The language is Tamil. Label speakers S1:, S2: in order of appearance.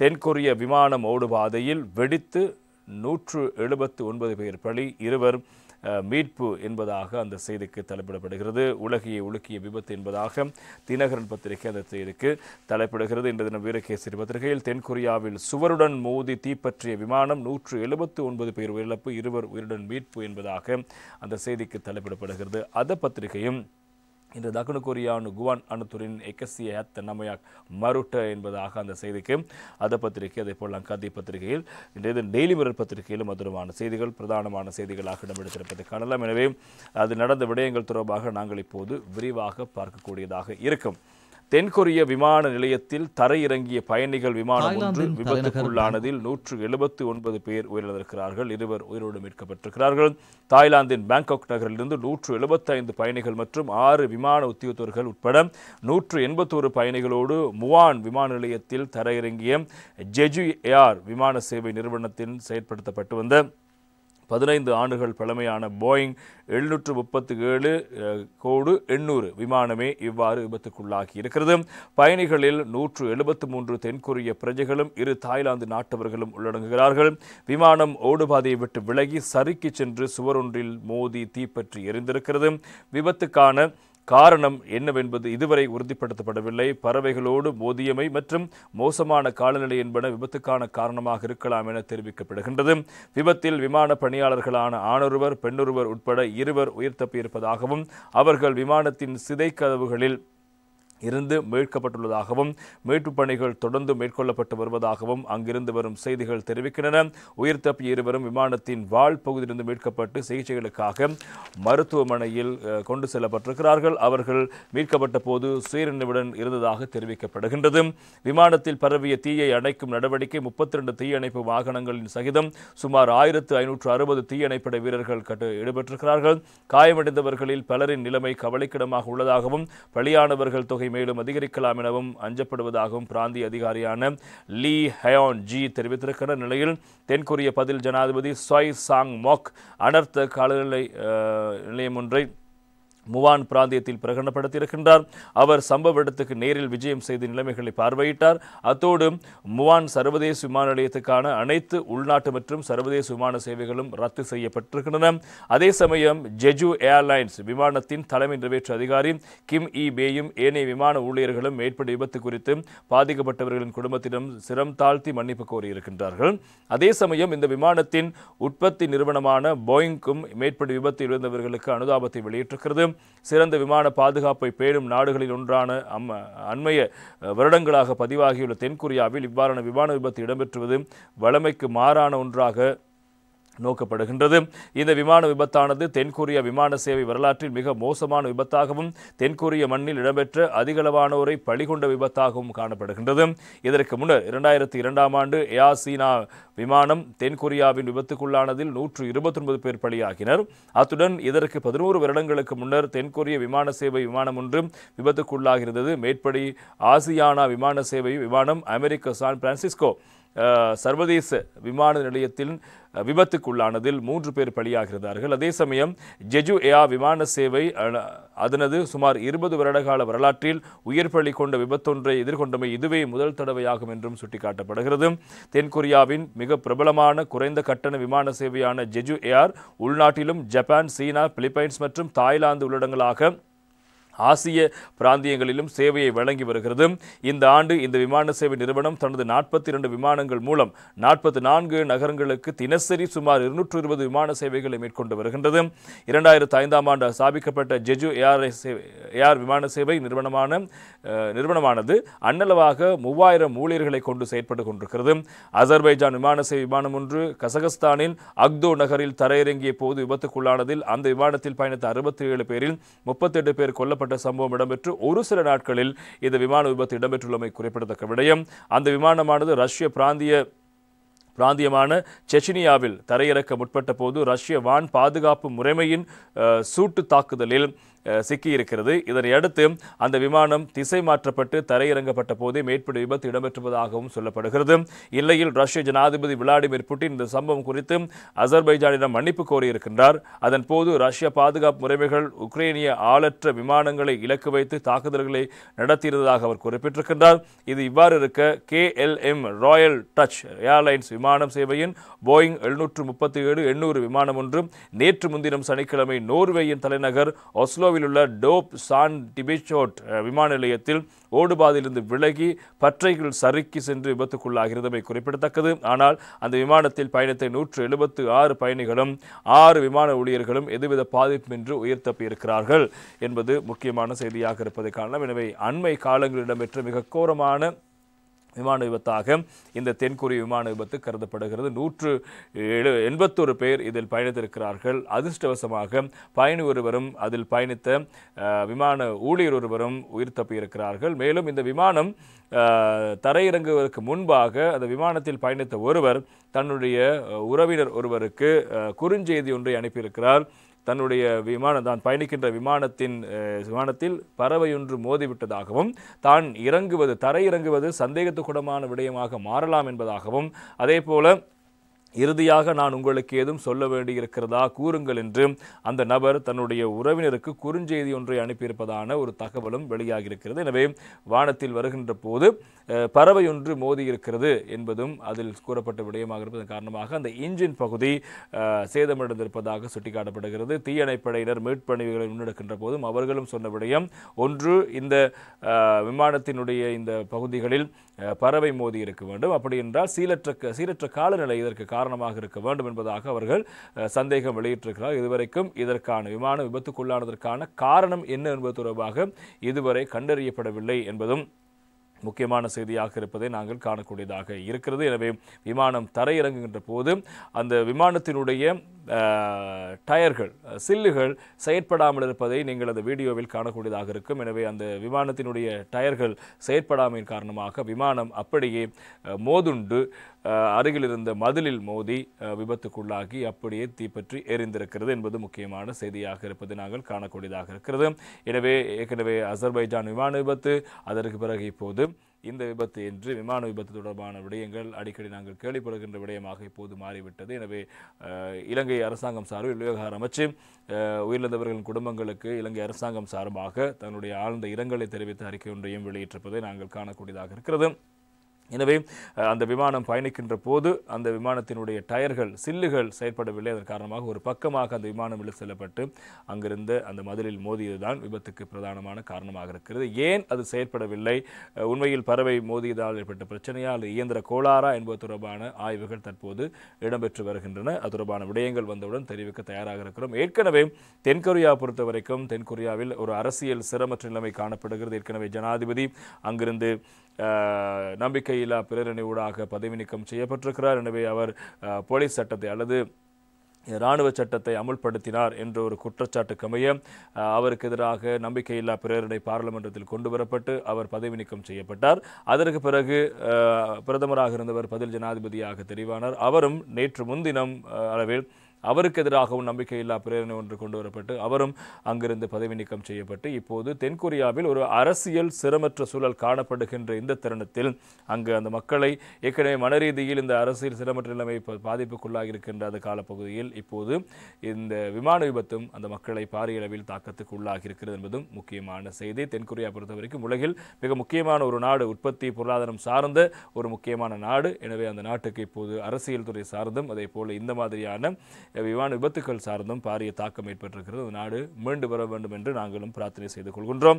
S1: தென்கொரிய விமானம் ஓடுபாதையில் வெடித்து 179 பேர் பலி, 2 மீட்பு என்பதாக அந்த செய்திக்கு தலைப்பிடப்படுகிறது. உலகையை உலுக்கிய விபத்து என்பதாக தினகரன் பத்திரிகை அந்த செய்திக்கு தலைப்பிடுகிறது. இன்று தினம் வீரகேசரி பத்திரிகையில் தென்கொரியாவில் சுவருடன் மோதி தீப்பற்றிய விமானம் 179 பேர் உயிரிழப்பு, 2 உயிருடன் மீட்பு என்பதாக அந்த செய்திக்கு தலைப்பிடப்படுகிறது. அந்த பத்திரிகையும் இன்று தக்குணு கொரியானு குவான் அணுத்துரின் எக்கசிய ஹத்த நமயாக் மருட்ட என்பதாக அந்த செய்திக்கு அத பத்திரிகை, அதே போல் அங்காதி பத்திரிகையில் இன்றைய டெய்லி மிரர் பத்திரிகையிலும் மதுரமான செய்திகள் பிரதானமான செய்திகளாக இடம்பெடுத்திருப்பதை காணலாம். எனவே அது நடந்த விடயங்கள் தொடர்பாக நாங்கள் இப்போது விரிவாக பார்க்கக்கூடியதாக இருக்கும். தென்கொரிய விமான நிலையத்தில் தரையிறங்கிய பயணிகள் விமானம் ஒன்று விபத்துக்குள்ளானதில் 179 பேர் உயிரிழந்திருக்கிறார்கள், 2 உயிரோடு மீட்கப்பட்டிருக்கிறார்கள். தாய்லாந்தின் பாங்காக் நகரிலிருந்து 175 பயணிகள் மற்றும் 6 விமான உத்தியோகத்தர்கள் உட்பட 181 பயணிகளோடு முவான் விமான நிலையத்தில் தரையிறங்கிய ஜெஜு ஏர் விமான சேவை நிறுவனத்தின் செயற்படுத்தப்பட்டு வந்த 15 ஆண்டுகள் பழமையான போயிங் 737-800 விமானமே இவ்வாறு விபத்துக்குள்ளாகி இருக்கிறது. பயணிகளில் 173 தென்கொரிய பிரஜைகளும் 2 தாய்லாந்து நாட்டவர்களும் உள்ளடங்குகிறார்கள். விமானம் ஓடுபாதையை விட்டு விலகி சறுக்கி சென்று சுவரொன்றில் மோதி தீப்பற்றி எரிந்திருக்கிறது. விபத்துக்கான காரணம் என்னவென்பது இதுவரை உறுதிப்படுத்தப்படவில்லை. பறவைகளோடு மோதியமை மற்றும் மோசமான காலநிலை என்பன விபத்துக்கான காரணமாக இருக்கலாம் என தெரிவிக்கப்படுகின்றது. விபத்தில் விமான பணியாளர்களான ஆணொருவர் பெண்ணொருவர் உட்பட 2 உயிர் தப்பியிருப்பதாகவும் அவர்கள் விமானத்தின் சிதைக்கதவுகளில் இருந்து மீட்கப்பட்டுள்ளதாகவும் மீட்புப் பணிகள் தொடர்ந்து மேற்கொள்ளப்பட்டு வருவதாகவும் அங்கிருந்து வரும் செய்திகள் தெரிவிக்கின்றன. உயிர் தப்பிய 2 விமானத்தின் வால் பகுதியிலிருந்து மீட்கப்பட்டு சிகிச்சைகளுக்காக மருத்துவமனையில் கொண்டு செல்லப்பட்டிருக்கிறார்கள். அவர்கள் மீட்கப்பட்ட போது சுயநினைவுடன் இருந்ததாக தெரிவிக்கப்படுகின்றது. விமானத்தில் பரவிய தீயை அணைக்கும் நடவடிக்கை 32 தீயணைப்பு வாகனங்களின் சகிதம் சுமார் 1560 தீயணைப்படை வீரர்கள் ஈடுபட்டிருக்கிறார்கள். காயமடைந்தவர்களில் பலரின் நிலைமை கவலைக்கிடமாக உள்ளதாகவும் பலியானவர்கள் தொகை மேலும் அதிகரிக்கலாம் எனவும் அஞ்சப்படுவதாகவும் பிராந்திய அதிகாரியான லீ ஹயோன் ஜி தெரிவித்திருக்கிற நிலையில் தென்கொரிய பதில் ஜனாதிபதி சொய் சாங் மோக் அனர்த்த காலநிலை நிலையம் ஒன்றை முவான் பிராந்தியத்தில் பிரகடனப்படுத்தியிருக்கின்றார். அவர் சம்பவ இடத்துக்கு நேரில் விஜயம் செய்து நிலைமைகளை பார்வையிட்டார். அத்தோடு முவான் சர்வதேச விமான நிலையத்துக்கான அனைத்து உள்நாட்டு மற்றும் சர்வதேச விமான சேவைகளும் ரத்து செய்யப்பட்டிருக்கின்றன. அதே சமயம் ஜெஜு ஏர்லைன்ஸ் விமானத்தின் தலைமை நிறைவேற்று அதிகாரி கிம் இ பேயும் ஏனைய விமான ஊழியர்களும் மேற்படி விபத்து குறித்து பாதிக்கப்பட்டவர்களின் குடும்பத்திடம் சிரம் தாழ்த்தி மன்னிப்பு கோரியிருக்கின்றார்கள். அதே சமயம் இந்த விமானத்தின் உற்பத்தி நிறுவனமான போயிங்கும் மேற்படி விபத்தில் இழந்தவர்களுக்கு அனுதாபத்தை வெளியிட்டிருக்கிறது. சிறந்த விமான பாதுகாப்பை பேணும் நாடுகளில் ஒன்றான அண்மைய வருடங்களாக பதிவாகியுள்ள தென்கொரியாவில் இவ்வாறான விமான விபத்து இடம்பெற்றுவது வழமைக்கு மாறான ஒன்றாக நோக்கப்படுகின்றது. இந்த விமான விபத்தானது தென்கொரிய விமான சேவை வரலாற்றில் மிக மோசமான விபத்தாகவும் தென்கொரிய மண்ணில் இடம்பெற்ற அதிகளவானோரை பழிகொண்ட விபத்தாகவும் காணப்படுகின்றது. இதற்கு முன்னர் 2002ஆம் ஆண்டு ஏர் சீனா விமானம் தென்கொரியாவின் விபத்துக்குள்ளானதில் 129 பேர் பலியாகினர். அத்துடன் இதற்கு 11 வருடங்களுக்கு முன்னர் தென்கொரிய விமான சேவை விமானம் ஒன்று விபத்துக்குள்ளாகிறது. மேற்படி ஆசியானா விமான சேவை விமானம் அமெரிக்க சான் பிரான்சிஸ்கோ சர்வதேச விமான நிலையத்தில் விபத்துக்குள்ளானதில் 3 பேர் பலியாகிறார்கள். அதே சமயம் ஜெஜு ஏர் விமான சேவை அதனது சுமார் 20 வருடகால வரலாற்றில் உயிர் பலி கொண்ட விபத்தொன்றை எதிர்கொண்டமை இதுவே முதல் தடவையாகும் என்றும் சுட்டிக்காட்டப்படுகிறது. தென்கொரியாவின் மிக பிரபலமான குறைந்த கட்டண விமான சேவையான ஜெஜு ஏர் உள்நாட்டிலும் ஜப்பான், சீனா, பிலிப்பைன்ஸ் மற்றும் தாய்லாந்து உள்ளடங்களாக ஆசிய பிராந்தியங்களிலும் சேவையை வழங்கி வருகிறது. இந்த ஆண்டு இந்த விமான சேவை நிறுவனம் தனது 42 விமானங்கள் மூலம் 44 நகரங்களுக்கு தினசரி சுமார் 220 விமான சேவைகளை மேற்கொண்டு வருகின்றது. 2005ஆம் ஆண்டு ஸ்தாபிக்கப்பட்ட ஜெஜு ஏர் விமான சேவை நிறுவனமானது அன்னளவாக 3000 ஊழியர்களை கொண்டு செயற்பட்டு கொண்டிருக்கிறது. அசர்பைஜான் விமான சேவை விமானம் ஒன்று கசகஸ்தானின் அக்தோ நகரில் தரையிறங்கிய போது விபத்துக்குள்ளானதில் அந்த விமானத்தில் பயணித்த 67 பேரில் 38 பேர் கொல்லப்பட்ட சம்பவம் இடம்பெற்று ஒரு சில நாட்களில் இந்த விமான விபத்து இடம்பெற்றுள்ளமை குறிப்பிடத்தக்க விடயம். அந்த விமானமானது ரஷ்ய பிராந்தியமான செச்னியாவில் தரையிறக்க முற்பட்ட போது ரஷ்ய வான் பாதுகாப்பு முறைமையின் சூட்டு தாக்குதலில் சிக்கியிருக்கிறது. இதனை அடுத்து அந்த விமானம் திசை மாற்றப்பட்டு தரையிறங்கப்பட்ட போதே மேற்படி விபத்து இடம்பெற்றுவதாகவும் சொல்லப்படுகிறது. இல்லையில் ரஷ்ய ஜனாதிபதி விளாடிமிர் புட்டின் இந்த சம்பவம் குறித்து அசர்பைஜானிடம் மன்னிப்பு கோரியிருக்கின்றார். அதன் போது ரஷ்ய பாதுகாப்பு முறைமைகள் உக்ரைனிய ஆளற்ற விமானங்களை இலக்கு வைத்து தாக்குதல்களை நடத்தியிருந்ததாக அவர் குறிப்பிட்டிருக்கின்றார். இது இவ்வாறு இருக்க KLM ராயல் டச் ஏர்லைன்ஸ் விமானம் சேவையின் போயிங் 737-800 விமானம் ஒன்று நேற்று முன்தினம் சனிக்கிழமை நோர்வேயின் தலைநகர் ஒஸ்லோவில் உள்ள டோப் சான் டிபிச்சோட் விமான நிலையத்தில் ஓடுபாதையிலிருந்து விலகி பற்றைகள் சறுக்கி சென்று விபத்துக்குள்ளாகிறதுமை குறிப்பிடத்தக்கது. ஆனால் அந்த விமானத்தில் பயணித்த 176 பயணிகளும் 6 விமான ஊழியர்களும் எதுவித பாதிப்புமின்றி உயிர் தப்பியிருக்கிறார்கள் என்பது முக்கியமான செய்தியாக இருப்பதை காணலாம். எனவே அண்மை காலங்களில் இடம்பெற்ற மிக கோரமான விமான விபத்தாக இந்த தென்கொரிய விமான விபத்து கருதப்படுகிறது. 181 பேர் இதில் பயணித்திருக்கிறார்கள். அதிர்ஷ்டவசமாக பயணி ஒருவரும் அதில் பயணித்த விமான ஊழியர் ஒருவரும் உயிர் தப்பியிருக்கிறார்கள். மேலும் இந்த விமானம் தரையிறங்குவதற்கு முன்பாக அந்த விமானத்தில் பயணித்த ஒருவர் தன்னுடைய உறவினர் ஒருவருக்கு குறுஞ்செய்தி ஒன்றை அனுப்பியிருக்கிறார். தன்னுடைய தான் பயணிக்கின்ற விமானத்தில் பறவையொன்று மோதிவிட்டதாகவும் தான் தரையிறங்குவது சந்தேகத்துக்குடமான விடயமாக மாறலாம் என்பதாகவும் அதேபோல இறுதியாக நான் உங்களுக்கு ஏதும் சொல்ல வேண்டியிருக்கிறதா கூறுங்கள் என்று அந்த நபர் தன்னுடைய உறவினருக்கு குறுஞ்செய்தி ஒன்றை அனுப்பியிருப்பதான ஒரு தகவலும் வெளியாகியிருக்கிறது. எனவே வானத்தில் வருகின்ற போது பறவை ஒன்று மோதி இருக்கிறது என்பதும் அதில் கூறப்பட்ட விடயமாக இருப்பதன் காரணமாக அந்த இன்ஜின் பகுதி சேதமடைந்திருப்பதாக சுட்டிக்காட்டப்படுகிறது. தீயணைப்படையினர் மீட்பணிகளை முன்னெடுக்கின்ற போதும் அவர்களும் சொன்ன விடயம் ஒன்று, இந்த விமானத்தினுடைய இந்த பகுதிகளில் பறவை மோதி இருக்க வேண்டும், அப்படி என்றால் சீரற்ற காலநிலை இதற்கு காரணமாக இருக்க வேண்டும் என்பதாக அவர்கள் சந்தேகம் வெளியிட்டிருக்கிறார். இதுவரைக்கும் இதற்கான விமான விபத்துக்குள்ளானதற்கான காரணம் என்ன என்பது தொடர்பாக இதுவரை கண்டறியப்படவில்லை என்பதும் முக்கியமான செய்தியாக இருப்பதை நாங்கள் காணக்கூடியதாக இருக்கிறது. எனவே விமானம் தரையிறங்குகின்ற போது அந்த விமானத்தினுடைய டயர்கள் சில்லுகள் செயற்படாமல் இருப்பதை நீங்கள் அந்த வீடியோவில் காணக்கூடியதாக இருக்கும். எனவே அந்த விமானத்தினுடைய டயர்கள் செயற்படாமையின் காரணமாக விமானம் அப்படியே மோதுண்டு அருகில் இருந்த மதிலில் மோதி விபத்துக்குள்ளாகி அப்படியே தீப்பற்றி எரிந்திருக்கிறது என்பது முக்கியமான செய்தியாக இருப்பதை நாங்கள் காணக்கூடியதாக இருக்கிறது. எனவே ஏற்கனவே அசர்பைஜான் விமான விபத்து, அதற்கு பிறகு இப்போது இந்த விபத்து என்று விமான விபத்து தொடர்பான விடயங்கள் அடிக்கடி நாங்கள் கேள்விப்படுகின்ற விடயமாக இப்போது மாறிவிட்டது. எனவே இலங்கை அரசாங்கம் சார்பில் விவகார அமைச்சு உயிரிழந்தவர்களின் குடும்பங்களுக்கு இலங்கை அரசாங்கம் சார்பாக தன்னுடைய ஆழ்ந்த இரங்கலை தெரிவித்த அறிக்கை ஒன்றையும் வெளியிட்டிருப்பதை நாங்கள் காணக்கூடியதாக இருக்கிறது. எனவே அந்த விமானம் பயணிக்கின்ற போது அந்த விமானத்தினுடைய டயர்கள் சில்லுகள் செயற்படவில்லை. அதன் காரணமாக ஒரு பக்கமாக அந்த விமானம் இழுத்து செல்லப்பட்டு அங்கிருந்த அந்த மதிலில் மோதியதுதான் விபத்துக்கு பிரதானமான காரணமாக இருக்கிறது. ஏன் அது செயற்படவில்லை, உண்மையில் பறவை மோதியதால் ஏற்பட்ட பிரச்சனையா அல்லது இயந்திர கோளாறா என்பது தொடர்பான ஆய்வுகள் தற்போது இடம்பெற்று வருகின்றன. அது தொடர்பான விடயங்கள் வந்தவுடன் தெரிவிக்க தயாராக இருக்கிறோம். ஏற்கனவே தென்கொரியா பொறுத்த வரைக்கும் தென்கொரியாவில் ஒரு அரசியல் சிரமற்ற நிலைமை காணப்படுகிறது. ஏற்கனவே ஜனாதிபதி அங்கிருந்து நம்பிக்கையில்லா பிரேரணை ஊடாக பதவி நீக்கம் செய்யப்பட்டிருக்கிறார். எனவே அவர் போலீஸ் சட்டத்தை அல்லது இராணுவ சட்டத்தை அமுல்படுத்தினார் என்ற ஒரு குற்றச்சாட்டுக்கு அமைய அவருக்கு எதிராக நம்பிக்கையில்லா பிரேரணை பாராளுமன்றத்தில் கொண்டு வரப்பட்டு அவர் பதவி நீக்கம் செய்யப்பட்டார். அதற்கு பிறகு பிரதமராக இருந்தவர் பதில் ஜனாதிபதியாக தெரிவானார். அவரும் நேற்று முன்தினம் அளவில் அவருக்கு எதிராகவும் நம்பிக்கையில்லா பிரேரணை ஒன்று கொண்டு வரப்பட்டு அவரும் அங்கிருந்து பதவி நீக்கம் செய்யப்பட்டு இப்போது தென்கொரியாவில் ஒரு அரசியல் சிரமற்ற சூழல் காணப்படுகின்ற இந்த தருணத்தில் அங்கு அந்த மக்களை ஏற்கனவே மனரீதியில் இந்த அரசியல் சிரமற்ற நிலைமை பாதிப்புக்குள்ளாகி இருக்கின்ற அந்த காலப்பகுதியில் இப்போது இந்த விமான விபத்தும் அந்த மக்களை பாரிய அளவில் தாக்கத்துக்கு உள்ளாகி இருக்கிறது என்பதும் முக்கியமான செய்தி. தென்கொரியா பொறுத்தவரைக்கும் உலகில் மிக முக்கியமான ஒரு நாடு, உற்பத்தி பொருளாதாரம் சார்ந்த ஒரு முக்கியமான நாடு. எனவே அந்த நாட்டுக்கு இப்போது அரசியல் துறை சார்ந்தும் அதே போல இந்த மாதிரியான விமான விபத்துக்கள் சார்ந்தும் பாரிய தாக்கம் ஏற்பட்டிருக்கிறது. நாடு மீண்டு வர வேண்டும் என்று நாங்களும் பிரார்த்தனை செய்து கொள்கின்றோம்.